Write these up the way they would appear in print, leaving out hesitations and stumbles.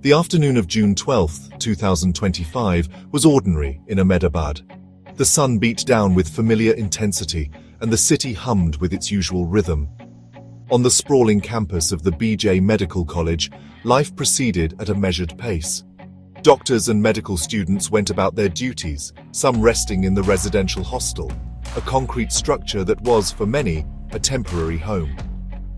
The afternoon of June 12, 2025 was ordinary in Ahmedabad. The sun beat down with familiar intensity, and the city hummed with its usual rhythm. On the sprawling campus of the BJ Medical College, life proceeded at a measured pace. Doctors and medical students went about their duties, some resting in the residential hostel, a concrete structure that was, for many, a temporary home.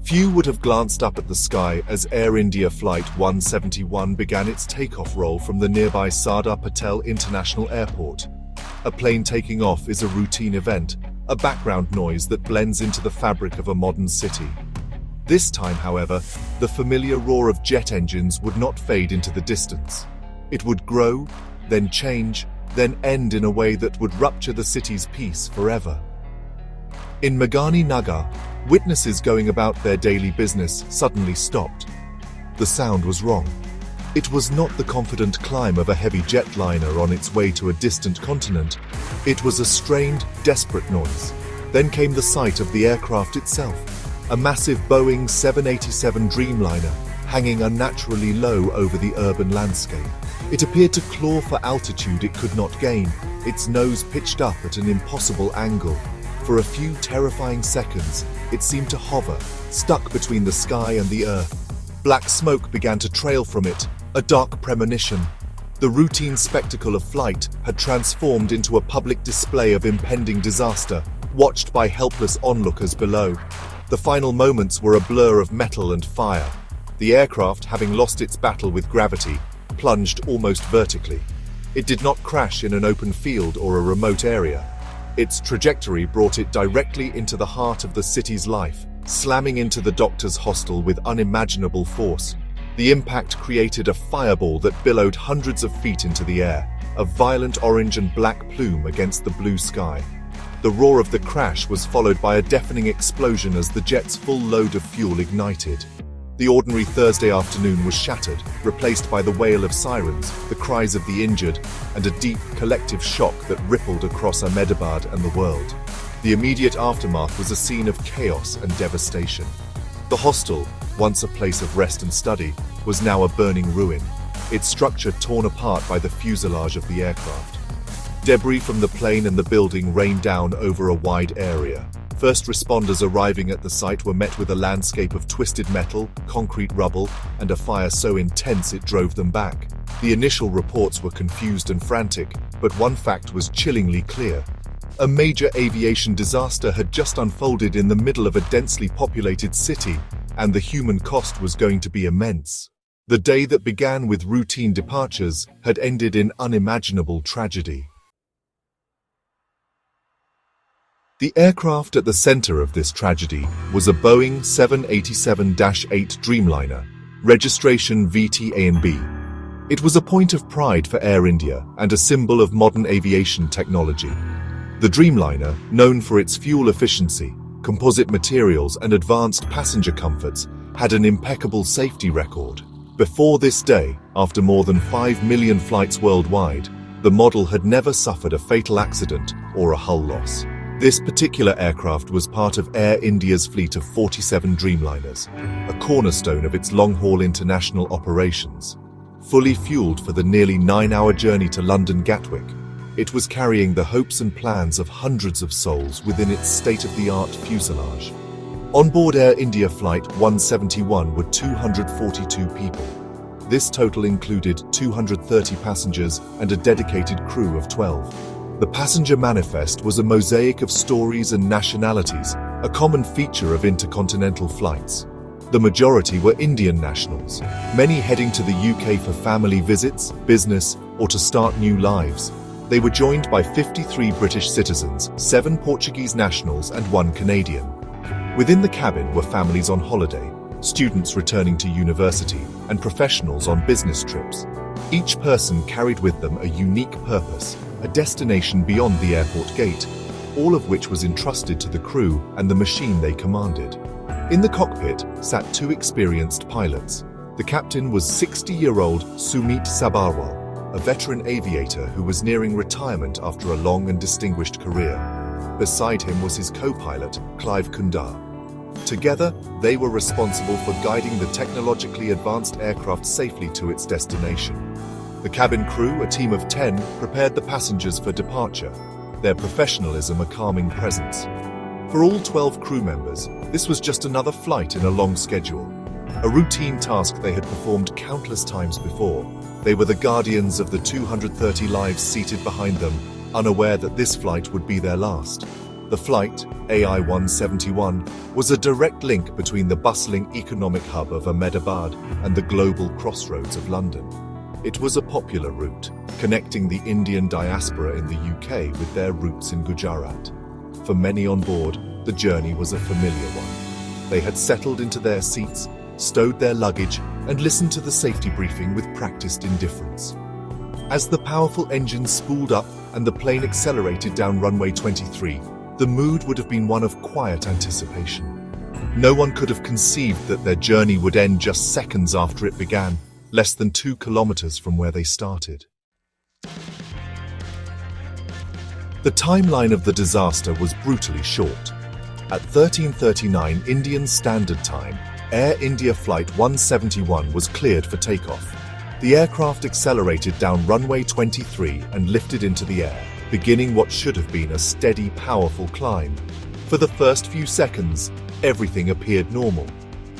Few would have glanced up at the sky as Air India Flight 171 began its takeoff roll from the nearby Sardar Patel International Airport. A plane taking off is a routine event, a background noise that blends into the fabric of a modern city. This time, however, the familiar roar of jet engines would not fade into the distance. It would grow, then change, then end in a way that would rupture the city's peace forever. In Megani Nagar, witnesses going about their daily business suddenly stopped. The sound was wrong. It was not the confident climb of a heavy jetliner on its way to a distant continent. It was a strained, desperate noise. Then came the sight of the aircraft itself, a massive Boeing 787 Dreamliner, hanging unnaturally low over the urban landscape. It appeared to claw for altitude it could not gain, its nose pitched up at an impossible angle. For a few terrifying seconds, it seemed to hover, stuck between the sky and the earth. Black smoke began to trail from it, a dark premonition. The routine spectacle of flight had transformed into a public display of impending disaster, watched by helpless onlookers below. The final moments were a blur of metal and fire. The aircraft, having lost its battle with gravity, plunged almost vertically. It did not crash in an open field or a remote area. Its trajectory brought it directly into the heart of the city's life, slamming into the doctor's hostel with unimaginable force. The impact created a fireball that billowed hundreds of feet into the air, a violent orange and black plume against the blue sky. The roar of the crash was followed by a deafening explosion as the jet's full load of fuel ignited. The ordinary Thursday afternoon was shattered, replaced by the wail of sirens, the cries of the injured, and a deep, collective shock that rippled across Ahmedabad and the world. The immediate aftermath was a scene of chaos and devastation. The hostel, once a place of rest and study, was now a burning ruin, its structure torn apart by the fuselage of the aircraft. Debris from the plane and the building rained down over a wide area. First responders arriving at the site were met with a landscape of twisted metal, concrete rubble, and a fire so intense it drove them back. The initial reports were confused and frantic, but one fact was chillingly clear. A major aviation disaster had just unfolded in the middle of a densely populated city, and the human cost was going to be immense. The day that began with routine departures had ended in unimaginable tragedy. The aircraft at the center of this tragedy was a Boeing 787-8 Dreamliner, registration VT-A&B. It was a point of pride for Air India and a symbol of modern aviation technology. The Dreamliner, known for its fuel efficiency, composite materials, and advanced passenger comforts, had an impeccable safety record. Before this day, after more than 5 million flights worldwide, the model had never suffered a fatal accident or a hull loss. This particular aircraft was part of Air India's fleet of 47 Dreamliners, a cornerstone of its long-haul international operations. Fully fueled for the nearly 9-hour journey to London Gatwick, it was carrying the hopes and plans of hundreds of souls within its state-of-the-art fuselage. On board Air India Flight 171 were 242 people. This total included 230 passengers and a dedicated crew of 12. The passenger manifest was a mosaic of stories and nationalities, a common feature of intercontinental flights. The majority were Indian nationals, many heading to the UK for family visits, business, or to start new lives. They were joined by 53 British citizens, 7 Portuguese nationals, and 1 Canadian. Within the cabin were families on holiday, students returning to university, and professionals on business trips. Each person carried with them a unique purpose, a destination beyond the airport gate, all of which was entrusted to the crew and the machine they commanded. In the cockpit sat 2 experienced pilots. The captain was 60-year-old Sumit Sabharwal, a veteran aviator who was nearing retirement after a long and distinguished career. Beside him was his co-pilot, Clive Kundar. Together, they were responsible for guiding the technologically advanced aircraft safely to its destination. The cabin crew, a team of 10, prepared the passengers for departure, their professionalism a calming presence. For all 12 crew members, this was just another flight in a long schedule, a routine task they had performed countless times before. They were the guardians of the 230 lives seated behind them, unaware that this flight would be their last. The flight, AI-171, was a direct link between the bustling economic hub of Ahmedabad and the global crossroads of London. It was a popular route, connecting the Indian diaspora in the UK with their roots in Gujarat. For many on board, the journey was a familiar one. They had settled into their seats, stowed their luggage, and listened to the safety briefing with practiced indifference. As the powerful engines spooled up and the plane accelerated down runway 23, the mood would have been one of quiet anticipation. No one could have conceived that their journey would end just seconds after it began, less than 2 kilometers from where they started. The timeline of the disaster was brutally short. At 13:39 Indian Standard Time, Air India Flight 171 was cleared for takeoff. The aircraft accelerated down runway 23 and lifted into the air, beginning what should have been a steady, powerful climb. For the first few seconds, everything appeared normal.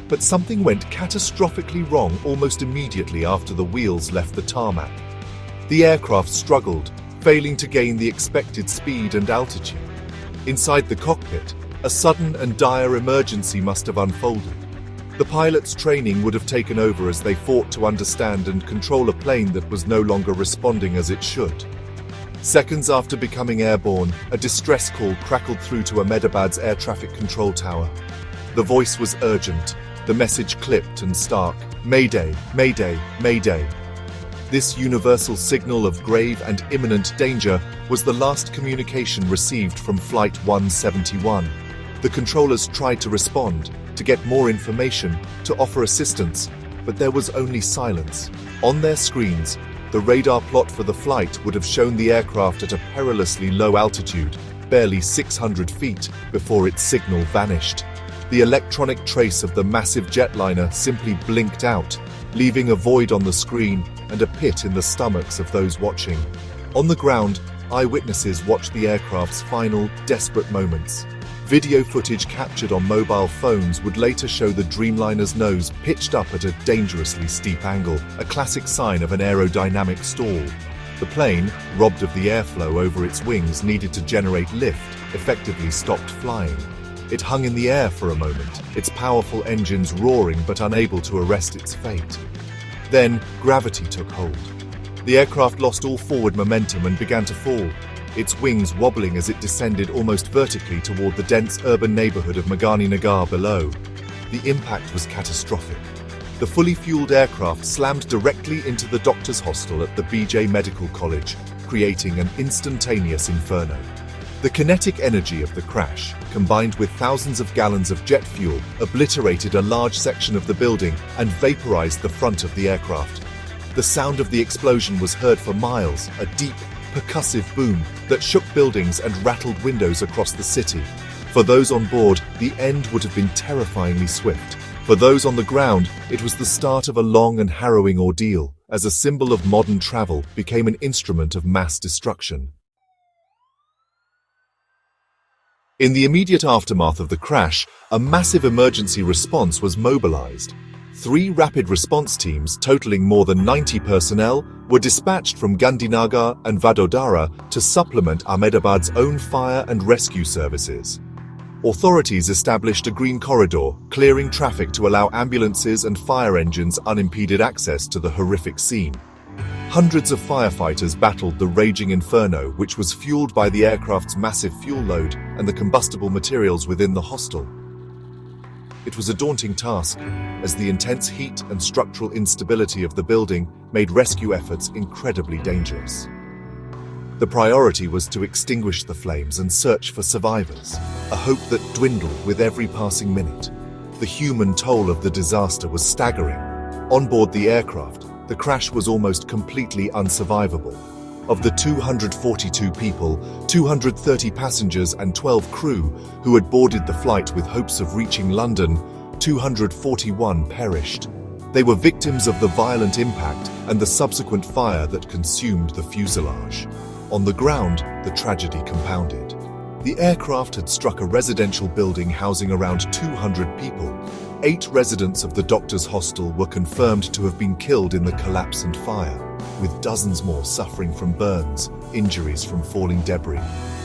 But something went catastrophically wrong almost immediately after the wheels left the tarmac. The aircraft struggled, failing to gain the expected speed and altitude. Inside the cockpit, a sudden and dire emergency must have unfolded. The pilot's training would have taken over as they fought to understand and control a plane that was no longer responding as it should. Seconds after becoming airborne, a distress call crackled through to Ahmedabad's air traffic control tower. The voice was urgent, the message clipped and stark: "Mayday, Mayday, Mayday." This universal signal of grave and imminent danger was the last communication received from Flight 171. The controllers tried to respond, to get more information, to offer assistance, but there was only silence. On their screens, the radar plot for the flight would have shown the aircraft at a perilously low altitude, barely 600 feet, before its signal vanished. The electronic trace of the massive jetliner simply blinked out, leaving a void on the screen and a pit in the stomachs of those watching. On the ground, eyewitnesses watched the aircraft's final, desperate moments. Video footage captured on mobile phones would later show the Dreamliner's nose pitched up at a dangerously steep angle, a classic sign of an aerodynamic stall. The plane, robbed of the airflow over its wings needed to generate lift, effectively stopped flying. It hung in the air for a moment, its powerful engines roaring but unable to arrest its fate. Then, gravity took hold. The aircraft lost all forward momentum and began to fall, its wings wobbling as it descended almost vertically toward the dense urban neighborhood of Magani Nagar below. The impact was catastrophic. The fully fueled aircraft slammed directly into the doctor's hostel at the BJ Medical College, creating an instantaneous inferno. The kinetic energy of the crash, combined with thousands of gallons of jet fuel, obliterated a large section of the building and vaporized the front of the aircraft. The sound of the explosion was heard for miles, a deep, percussive boom that shook buildings and rattled windows across the city. For those on board, the end would have been terrifyingly swift. For those on the ground, it was the start of a long and harrowing ordeal, as a symbol of modern travel became an instrument of mass destruction. In the immediate aftermath of the crash, a massive emergency response was mobilized. 3 rapid response teams, totaling more than 90 personnel, were dispatched from Gandhinagar and Vadodara to supplement Ahmedabad's own fire and rescue services. Authorities established a green corridor, clearing traffic to allow ambulances and fire engines unimpeded access to the horrific scene. Hundreds of firefighters battled the raging inferno, which was fueled by the aircraft's massive fuel load and the combustible materials within the hostel. It was a daunting task, as the intense heat and structural instability of the building made rescue efforts incredibly dangerous. The priority was to extinguish the flames and search for survivors, a hope that dwindled with every passing minute. The human toll of the disaster was staggering. On board the aircraft, the crash was almost completely unsurvivable. Of the 242 people, 230 passengers and 12 crew who had boarded the flight with hopes of reaching London, 241 perished. They were victims of the violent impact and the subsequent fire that consumed the fuselage. On the ground, the tragedy compounded. The aircraft had struck a residential building housing around 200 people. 8 residents of the doctor's hostel were confirmed to have been killed in the collapse and fire, with dozens more suffering from burns, injuries from falling debris,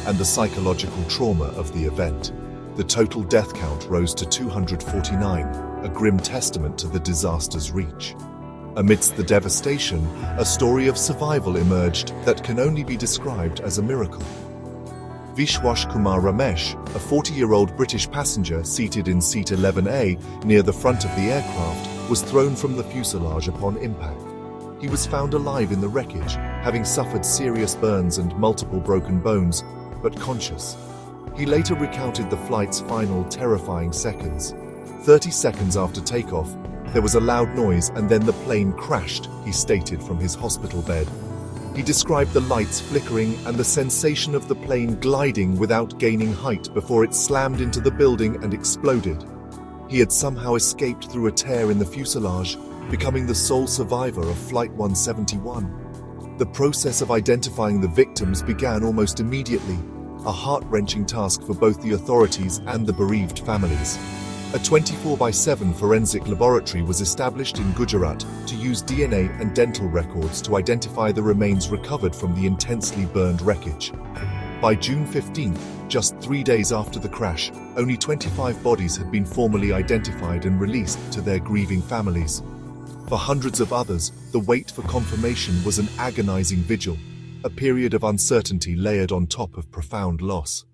and the psychological trauma of the event. The total death count rose to 249, a grim testament to the disaster's reach. Amidst the devastation, a story of survival emerged that can only be described as a miracle. Vishwash Kumar Ramesh, a 40-year-old British passenger seated in seat 11A near the front of the aircraft, was thrown from the fuselage upon impact. He was found alive in the wreckage, having suffered serious burns and multiple broken bones, but conscious. He later recounted the flight's final terrifying seconds. 30 seconds after takeoff, there was a loud noise and then the plane crashed, he stated from his hospital bed. He described the lights flickering and the sensation of the plane gliding without gaining height before it slammed into the building and exploded. He had somehow escaped through a tear in the fuselage, becoming the sole survivor of Flight 171. The process of identifying the victims began almost immediately, a heart-wrenching task for both the authorities and the bereaved families. A 24/7 forensic laboratory was established in Gujarat to use DNA and dental records to identify the remains recovered from the intensely burned wreckage. By June 15th, just 3 days after the crash, only 25 bodies had been formally identified and released to their grieving families. For hundreds of others, the wait for confirmation was an agonizing vigil, a period of uncertainty layered on top of profound loss.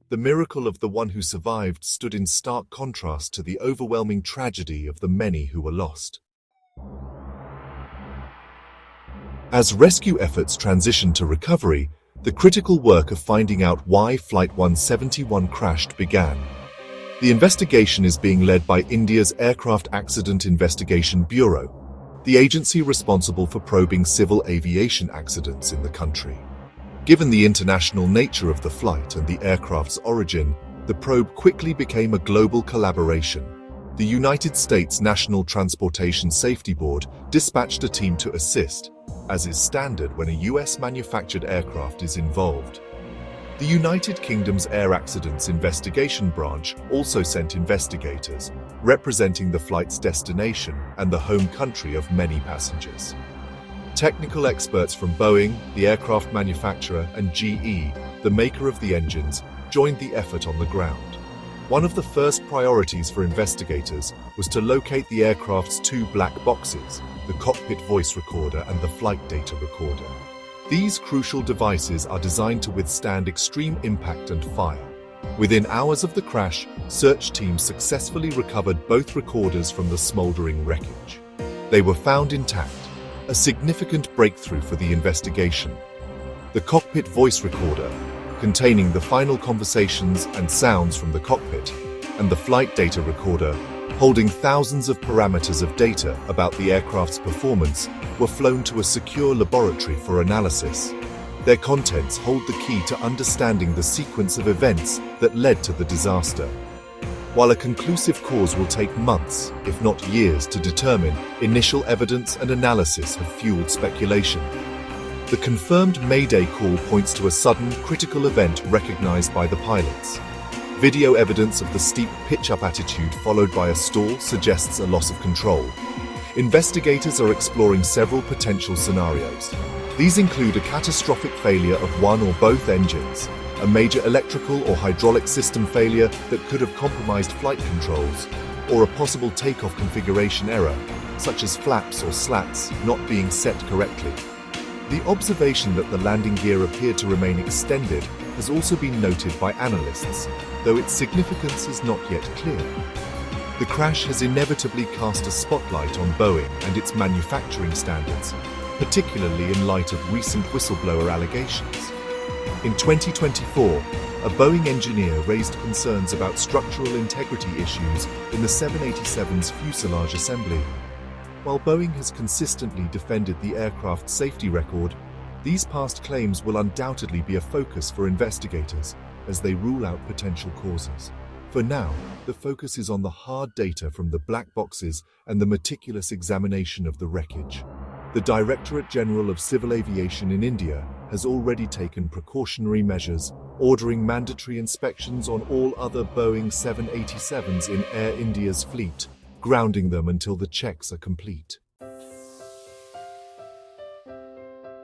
The miracle of the one who survived stood in stark contrast to the overwhelming tragedy of the many who were lost. As rescue efforts transitioned to recovery, the critical work of finding out why Flight 171 crashed began. The investigation is being led by India's Aircraft Accident Investigation Bureau, the agency responsible for probing civil aviation accidents in the country. Given the international nature of the flight and the aircraft's origin, the probe quickly became a global collaboration. The United States National Transportation Safety Board dispatched a team to assist, as is standard when a US-manufactured aircraft is involved. The United Kingdom's Air Accidents Investigation Branch also sent investigators, representing the flight's destination and the home country of many passengers. Technical experts from Boeing, the aircraft manufacturer, and GE, the maker of the engines, joined the effort on the ground. One of the first priorities for investigators was to locate the aircraft's 2 black boxes, the cockpit voice recorder and the flight data recorder. These crucial devices are designed to withstand extreme impact and fire. Within hours of the crash, search teams successfully recovered both recorders from the smoldering wreckage. They were found intact, a significant breakthrough for the investigation. The cockpit voice recorder, containing the final conversations and sounds from the cockpit, and the flight data recorder, holding thousands of parameters of data about the aircraft's performance, were flown to a secure laboratory for analysis. Their contents hold the key to understanding the sequence of events that led to the disaster. While a conclusive cause will take months, if not years, to determine, initial evidence and analysis have fueled speculation. The confirmed Mayday call points to a sudden, critical event recognized by the pilots. Video evidence of the steep pitch-up attitude followed by a stall suggests a loss of control. Investigators are exploring several potential scenarios. These include a catastrophic failure of one or both engines, a major electrical or hydraulic system failure that could have compromised flight controls, or a possible takeoff configuration error, such as flaps or slats not being set correctly. The observation that the landing gear appeared to remain extended has also been noted by analysts, though its significance is not yet clear. The crash has inevitably cast a spotlight on Boeing and its manufacturing standards, particularly in light of recent whistleblower allegations. In 2024, a Boeing engineer raised concerns about structural integrity issues in the 787's fuselage assembly. While Boeing has consistently defended the aircraft's safety record, These past claims will undoubtedly be a focus for investigators as they rule out potential causes. For now, the focus is on the hard data from the black boxes and the meticulous examination of the wreckage. The Directorate General of Civil Aviation in India has already taken precautionary measures, ordering mandatory inspections on all other Boeing 787s in Air India's fleet, grounding them until the checks are complete.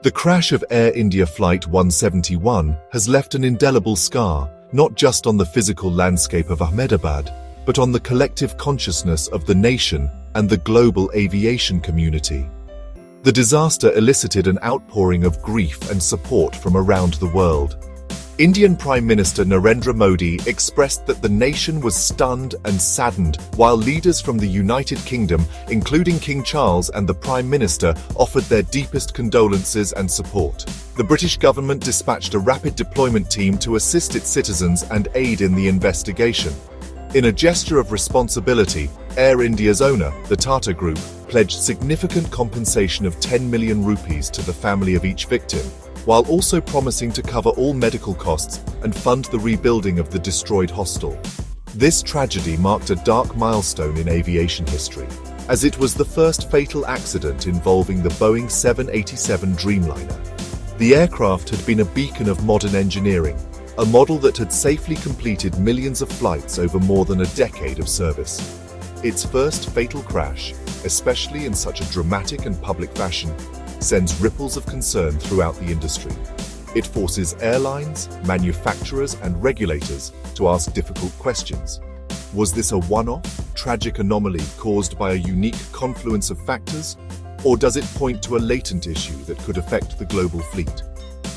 The crash of Air India Flight 171 has left an indelible scar, not just on the physical landscape of Ahmedabad, but on the collective consciousness of the nation and the global aviation community. The disaster elicited an outpouring of grief and support from around the world. Indian Prime Minister Narendra Modi expressed that the nation was stunned and saddened, while leaders from the United Kingdom, including King Charles and the Prime Minister, offered their deepest condolences and support. The British government dispatched a rapid deployment team to assist its citizens and aid in the investigation. In a gesture of responsibility, Air India's owner, the Tata Group, pledged significant compensation of 10 million rupees to the family of each victim, while also promising to cover all medical costs and fund the rebuilding of the destroyed hostel. This tragedy marked a dark milestone in aviation history, as it was the first fatal accident involving the Boeing 787 Dreamliner. The aircraft had been a beacon of modern engineering, a model that had safely completed millions of flights over more than a decade of service. Its first fatal crash, especially in such a dramatic and public fashion, sends ripples of concern throughout the industry. It forces airlines, manufacturers, and regulators to ask difficult questions. Was this a one-off, tragic anomaly caused by a unique confluence of factors, or does it point to a latent issue that could affect the global fleet?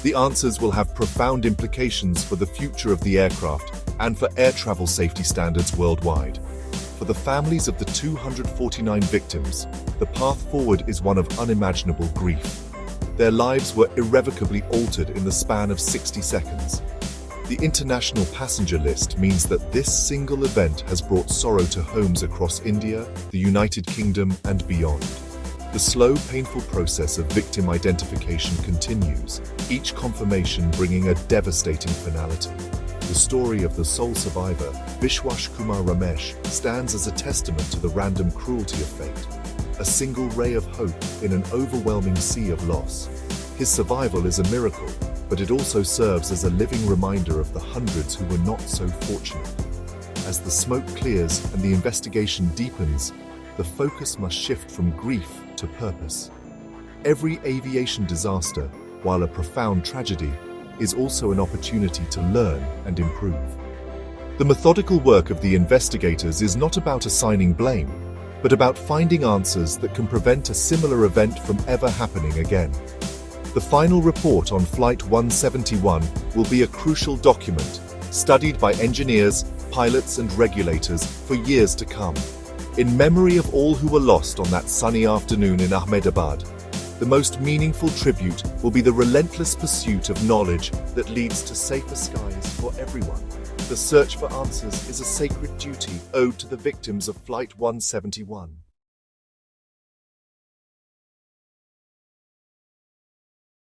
The answers will have profound implications for the future of the aircraft and for air travel safety standards worldwide. For the families of the 249 victims, the path forward is one of unimaginable grief. Their lives were irrevocably altered in the span of 60 seconds. The international passenger list means that this single event has brought sorrow to homes across India, the United Kingdom, and beyond. The slow, painful process of victim identification continues, each confirmation bringing a devastating finality. The story of the sole survivor, Vishwash Kumar Ramesh, stands as a testament to the random cruelty of fate, a single ray of hope in an overwhelming sea of loss. His survival is a miracle, but it also serves as a living reminder of the hundreds who were not so fortunate. As the smoke clears and the investigation deepens, the focus must shift from grief to purpose. Every aviation disaster, while a profound tragedy, is also an opportunity to learn and improve. The methodical work of the investigators is not about assigning blame, but about finding answers that can prevent a similar event from ever happening again. The final report on Flight 171 will be a crucial document, studied by engineers, pilots, and regulators for years to come. In memory of all who were lost on that sunny afternoon in Ahmedabad, the most meaningful tribute will be the relentless pursuit of knowledge that leads to safer skies for everyone. The search for answers is a sacred duty owed to the victims of Flight 171.